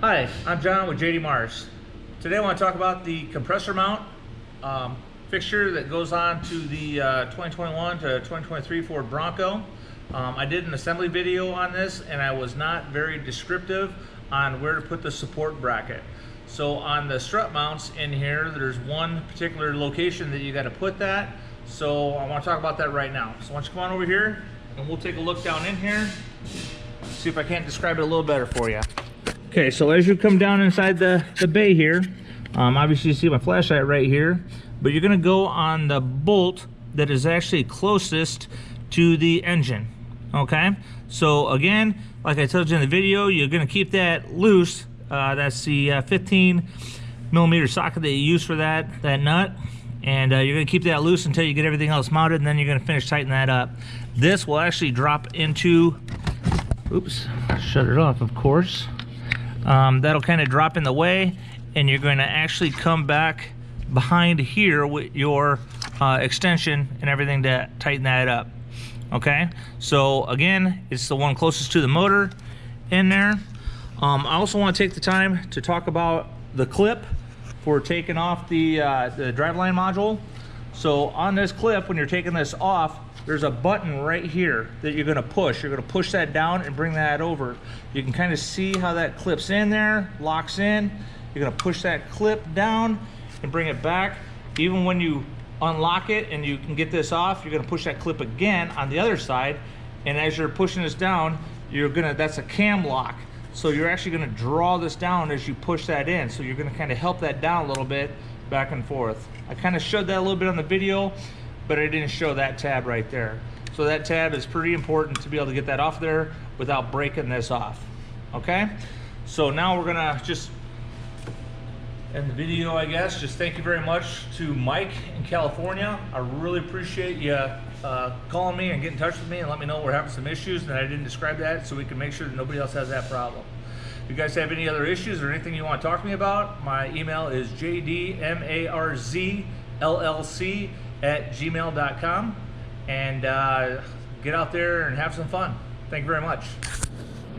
Hi, I'm John with JD Mars. Today I want to talk about the compressor mount fixture that goes on to the 2021 to 2023 Ford Bronco. I did an assembly video on this and I was not very descriptive on where to put the support bracket. So on the strut mounts in here, there's one particular location that you got to put that. So I want to talk about that right now. So why don't you come on over here and we'll take a look down in here, see if I can't describe it a little better for you. Okay, so as you come down inside the bay here, obviously you see my flashlight right here, but you're gonna go on the bolt that is actually closest to the engine, okay? So again, like I told you in the video, you're gonna keep that loose. That's the 15 millimeter socket that you use for that nut. And you're gonna keep that loose until you get everything else mounted, and then you're gonna finish tightening that up. This will actually drop into, oops, shut it off, of course. That'll kind of drop in the way, and you're going to actually come back behind here with your extension and everything to tighten that up. Okay, so again, it's the one closest to the motor in there. I also want to take the time to talk about the clip for taking off the driveline module. So on this clip, when you're taking this off, there's a button right here that you're gonna push. You're gonna push that down and bring that over. You can kind of see how that clips in there, locks in. You're gonna push that clip down and bring it back. Even when you unlock it and you can get this off, you're gonna push that clip again on the other side. And as you're pushing this down, that's a cam lock. So you're actually gonna draw this down as you push that in. So you're gonna kind of help that down a little bit back and forth. I kind of showed that a little bit on the video, but I didn't show that tab right there. So that tab is pretty important to be able to get that off there without breaking this off, okay? So now we're gonna just end the video, I guess. Just thank you very much to Mike in California. I really appreciate you calling me and getting in touch with me and let me know we're having some issues and I didn't describe that, so we can make sure that nobody else has that problem. If you guys have any other issues or anything you want to talk to me about, my email is jdmarzllc@gmail.com, and get out there and have some fun. Thank you very much.